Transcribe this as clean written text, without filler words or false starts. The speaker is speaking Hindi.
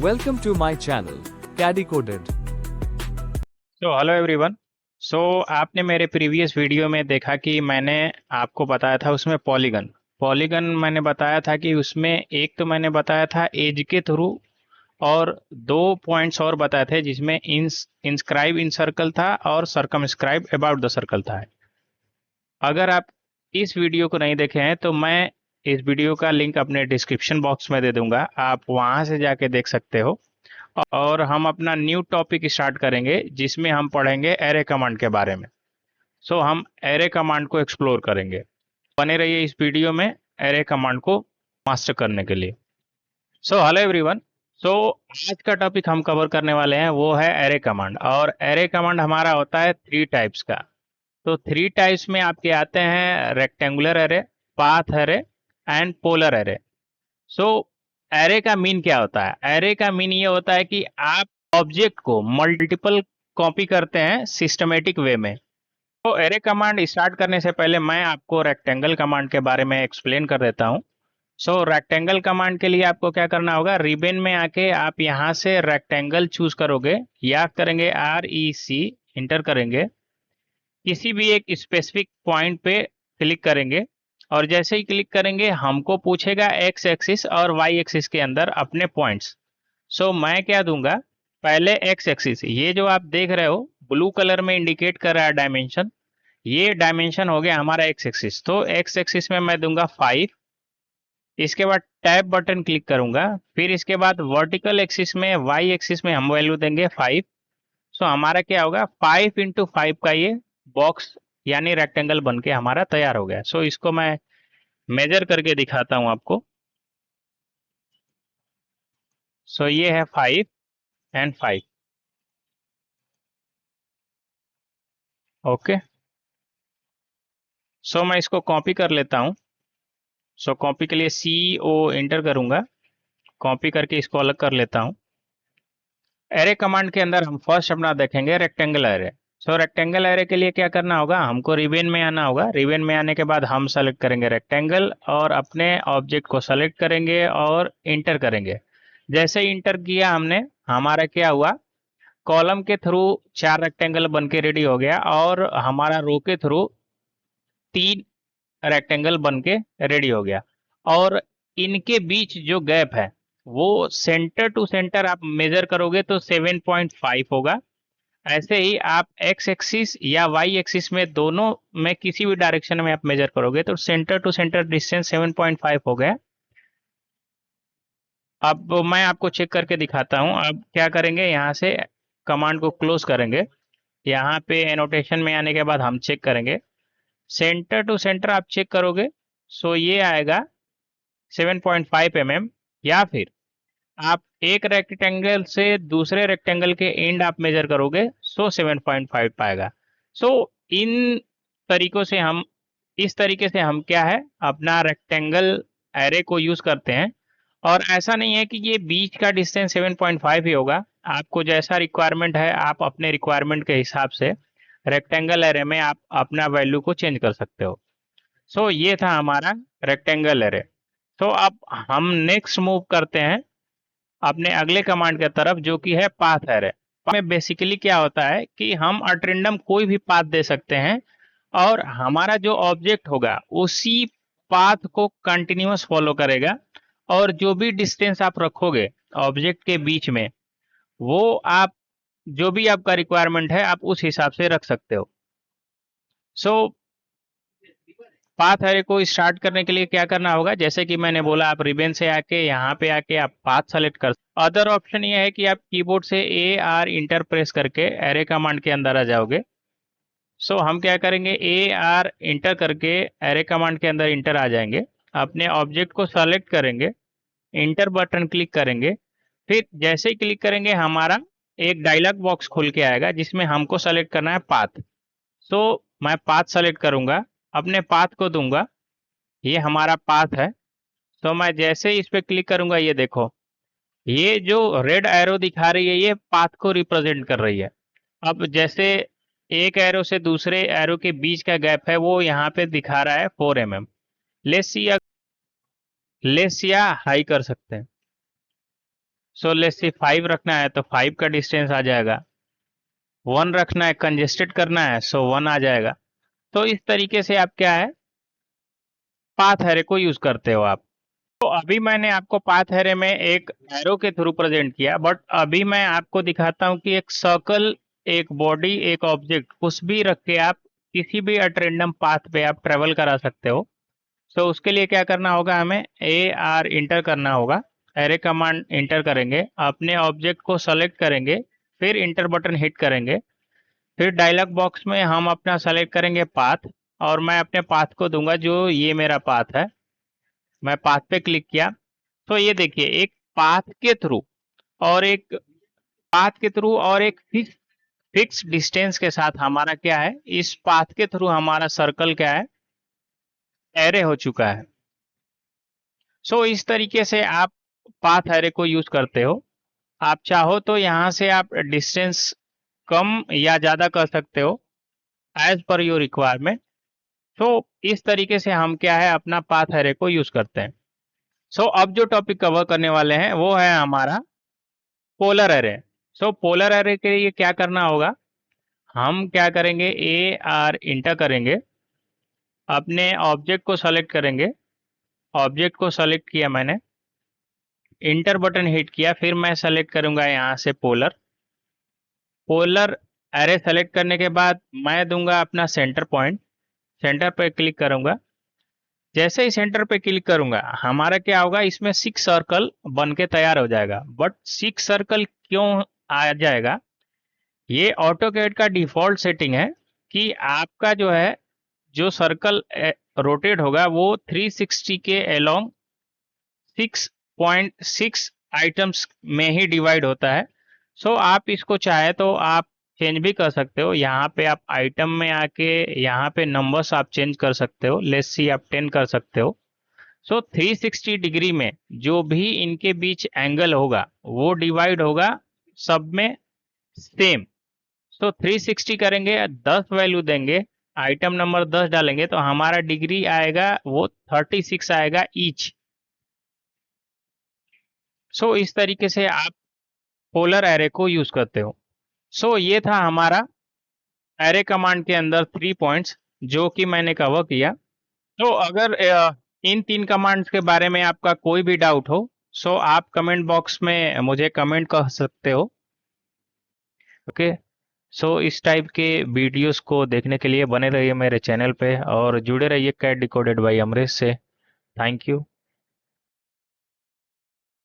Welcome to my channel, Caddy Coded. तो हेलो एवरीवन। आपने मेरे प्रीवियस वीडियो में देखा कि मैंने आपको बताया था उसमें पॉलीगन मैंने बताया था कि उसमें एक तो मैंने बताया था एज के थ्रू और दो पॉइंट्स और बताए थे जिसमें इंस्क्राइब इन सर्कल था और सर्कमस्क्राइब अबाउट द सर्कल था। अगर आप इस वीडियो को नहीं देखे हैं तो मैं इस वीडियो का लिंक अपने डिस्क्रिप्शन बॉक्स में दे दूंगा, आप वहां से जाके देख सकते हो। और हम अपना न्यू टॉपिक स्टार्ट करेंगे जिसमें हम पढ़ेंगे एरे कमांड के बारे में। हम एरे कमांड को एक्सप्लोर करेंगे। बने रहिए इस वीडियो में एरे कमांड को मास्टर करने के लिए। Hello everyone. आज का टॉपिक हम कवर करने वाले हैं वो है एरे कमांड, और एरे कमांड हमारा होता है 3 टाइप्स का। तो 3 टाइप्स में आपके आते हैं rectangular array, path array and polar array. So array का मीन क्या होता है? एरे का मीन ये होता है कि आप ऑब्जेक्ट को मल्टीपल कॉपी करते हैं सिस्टमेटिक वे में। तो एरे कमांड स्टार्ट करने से पहले मैं आपको रेक्टेंगल कमांड के बारे में एक्सप्लेन कर देता हूँ। रेक्टेंगल कमांड के लिए आपको क्या करना होगा, रिबन में आके आप यहाँ से रेक्टेंगल चूज करोगे या करेंगे REC, इंटर करेंगे, किसी भी एक स्पेसिफिक पॉइंट पे क्लिक करेंगे और जैसे ही क्लिक करेंगे हमको पूछेगा एक्स एक्सिस और वाई एक्सिस के अंदर अपने पॉइंट्स। मैं क्या दूंगा, पहले एक्स एक्सिस, ये जो आप देख रहे हो ब्लू कलर में इंडिकेट कर रहा है डायमेंशन, ये डायमेंशन हो गया हमारा एक्स एक्सिस। तो एक्स एक्सिस में मैं दूंगा 5। इसके बाद टैब बटन क्लिक करूंगा, फिर इसके बाद वर्टिकल एक्सिस में वाई एक्सिस में हम वैल्यू देंगे 5। हमारा क्या होगा, 5 × 5 का ये बॉक्स यानी रेक्टेंगल बन के हमारा तैयार हो गया। इसको मैं मेजर करके दिखाता हूं आपको। ये है 5 एंड 5। ओके, मैं इसको कॉपी कर लेता हूं। कॉपी के लिए CO इंटर करूंगा, कॉपी करके इसको अलग कर लेता हूं। एरे कमांड के अंदर हम फर्स्ट अपना देखेंगे रेक्टेंगल एरे। रेक्टेंगल एरे के लिए क्या करना होगा, हमको रिबन में आना होगा। रिबन में आने के बाद हम सेलेक्ट करेंगे रेक्टेंगल और अपने ऑब्जेक्ट को सेलेक्ट करेंगे और इंटर करेंगे। जैसे ही इंटर किया हमने, हमारा क्या हुआ, कॉलम के थ्रू 4 रेक्टेंगल बन के रेडी हो गया और हमारा रो के थ्रू 3 रेक्टेंगल बन के रेडी हो गया। और इनके बीच जो गैप है वो सेंटर टू सेंटर आप मेजर करोगे तो 7.5 होगा। ऐसे ही आप एक्स एक्सिस या वाई एक्सिस में दोनों में किसी भी डायरेक्शन में आप मेजर करोगे तो सेंटर टू सेंटर डिस्टेंस 7.5 हो गया। अब मैं आपको चेक करके दिखाता हूं। अब क्या करेंगे, यहाँ से कमांड को क्लोज करेंगे, यहाँ पे एनोटेशन में आने के बाद हम चेक करेंगे सेंटर टू सेंटर। आप चेक करोगे ये आएगा 7.5 mm, या फिर आप एक रेक्टेंगल से दूसरे रेक्टेंगल के एंड आप मेजर करोगे 7.5 पाएगा। इन तरीकों से हम, इस तरीके से हम क्या है अपना रेक्टेंगल एरे को यूज करते हैं। और ऐसा नहीं है कि ये बीच का डिस्टेंस 7.5 ही होगा, आपको जैसा रिक्वायरमेंट है आप अपने रिक्वायरमेंट के हिसाब से रेक्टेंगल एरे में आप अपना वैल्यू को चेंज कर सकते हो। ये था हमारा रेक्टेंगल एरे। अब हम नेक्स्ट मूव करते हैं अपने अगले कमांड की तरफ, जो कि है पाथ एरे। में बेसिकली क्या होता है कि हम अट्रेंडम कोई भी पाथ दे सकते हैं और हमारा जो ऑब्जेक्ट होगा उसी पाथ को कंटिन्यूअस फॉलो करेगा, और जो भी डिस्टेंस आप रखोगे ऑब्जेक्ट के बीच में वो आप, जो भी आपका रिक्वायरमेंट है आप उस हिसाब से रख सकते हो। पाथ एरे को स्टार्ट करने के लिए क्या करना होगा, जैसे कि मैंने बोला आप रिबन से आके यहाँ पे आके आप पाथ सेलेक्ट कर। अदर ऑप्शन ये है कि आप कीबोर्ड से AR इंटर प्रेस करके एरे कमांड के अंदर आ जाओगे। हम क्या करेंगे, AR इंटर करके एरे कमांड के अंदर इंटर आ जाएंगे, अपने ऑब्जेक्ट को सेलेक्ट करेंगे, इंटर बटन क्लिक करेंगे। फिर जैसे ही क्लिक करेंगे हमारा एक डायलॉग बॉक्स खुल के आएगा जिसमें हमको सेलेक्ट करना है पाथ। मैं पाथ सेलेक्ट करूंगा, अपने पाथ को दूंगा, ये हमारा पाथ है। मैं जैसे ही इस पे क्लिक करूंगा, ये देखो ये जो रेड एरो दिखा रही है ये पाथ को रिप्रेजेंट कर रही है। अब जैसे एक एरो से दूसरे एरो के बीच का गैप है वो यहाँ पे दिखा रहा है 4 mm। लेस या हाई कर सकते हैं। सो लेट्स सी 5 रखना है तो 5 का डिस्टेंस आ जाएगा। 1 रखना है, कंजेस्टेड करना है, सो 1 आ जाएगा। तो इस तरीके से आप क्या है, पाथ एरे को यूज करते हो आप। तो अभी मैंने आपको पाथ एरे में एक एरो के थ्रू प्रेजेंट किया, बट अभी मैं आपको दिखाता हूँ कि एक सर्कल, एक बॉडी, एक ऑब्जेक्ट, कुछ भी रख के आप किसी भी एट रैंडम पाथ पे आप ट्रेवल करा सकते हो। तो उसके लिए क्या करना होगा, हमें ए आर इंटर करना होगा। एरे कमांड इंटर करेंगे, अपने ऑब्जेक्ट को सेलेक्ट करेंगे, फिर इंटर बटन हिट करेंगे। फिर डायलॉग बॉक्स में हम अपना सेलेक्ट करेंगे पाथ, और मैं अपने पाथ को दूंगा जो ये मेरा पाथ है। मैं पाथ पे क्लिक किया तो ये देखिए एक पाथ के थ्रू और एक फिक्स डिस्टेंस के साथ हमारा क्या है, इस पाथ के थ्रू हमारा सर्कल क्या है, एरे हो चुका है। सो इस तरीके से आप पाथ एरे को यूज करते हो। आप चाहो तो यहाँ से आप डिस्टेंस कम या ज्यादा कर सकते हो एज पर योर रिक्वायरमेंट। तो इस तरीके से हम क्या है, अपना पाथ एरे को यूज करते हैं। सो अब जो टॉपिक कवर करने वाले हैं वो है हमारा पोलर एरे। सो पोलर एरे के लिए क्या करना होगा, हम क्या करेंगे, ए आर इंटर करेंगे, अपने ऑब्जेक्ट को सेलेक्ट करेंगे। ऑब्जेक्ट को सेलेक्ट किया मैंने, इंटर बटन हिट किया, फिर मैं सेलेक्ट करूंगा यहाँ से पोलर। पोलर एरे सेलेक्ट करने के बाद मैं दूंगा अपना सेंटर पॉइंट। सेंटर पर क्लिक करूंगा। जैसे ही सेंटर पे क्लिक करूंगा हमारा क्या होगा, इसमें 6 सर्कल बन के तैयार हो जाएगा। बट 6 सर्कल क्यों आ जाएगा, ये ऑटोकैड का डिफॉल्ट सेटिंग है कि आपका जो है, जो सर्कल रोटेट होगा वो 360 के अलोंग 6.6 आइटम्स में ही डिवाइड होता है। सो आप इसको चाहे तो आप चेंज भी कर सकते हो। यहाँ पे आप आइटम में आके यहाँ पे नंबर्स आप चेंज कर सकते हो। लेट्स सी आप 10 कर सकते हो। सो 360 डिग्री में जो भी इनके बीच एंगल होगा वो डिवाइड होगा सब में सेम। सो 360 करेंगे, 10 वैल्यू देंगे, आइटम नंबर 10 डालेंगे तो हमारा डिग्री आएगा वो 36 आएगा ईच। सो इस तरीके से आप पोलर एरे को यूज करते हो। सो ये था हमारा एरे कमांड के अंदर 3 पॉइंट्स जो कि मैंने कवर किया। तो अगर इन 3 कमांड्स के बारे में आपका कोई भी डाउट हो, सो आप कमेंट बॉक्स में मुझे कमेंट कर सकते हो। ओके, सो इस टाइप के वीडियोस को देखने के लिए बने रहिए मेरे चैनल पे और जुड़े रहिए कैट डिकोडेड बाय अमरीश से। Thank you.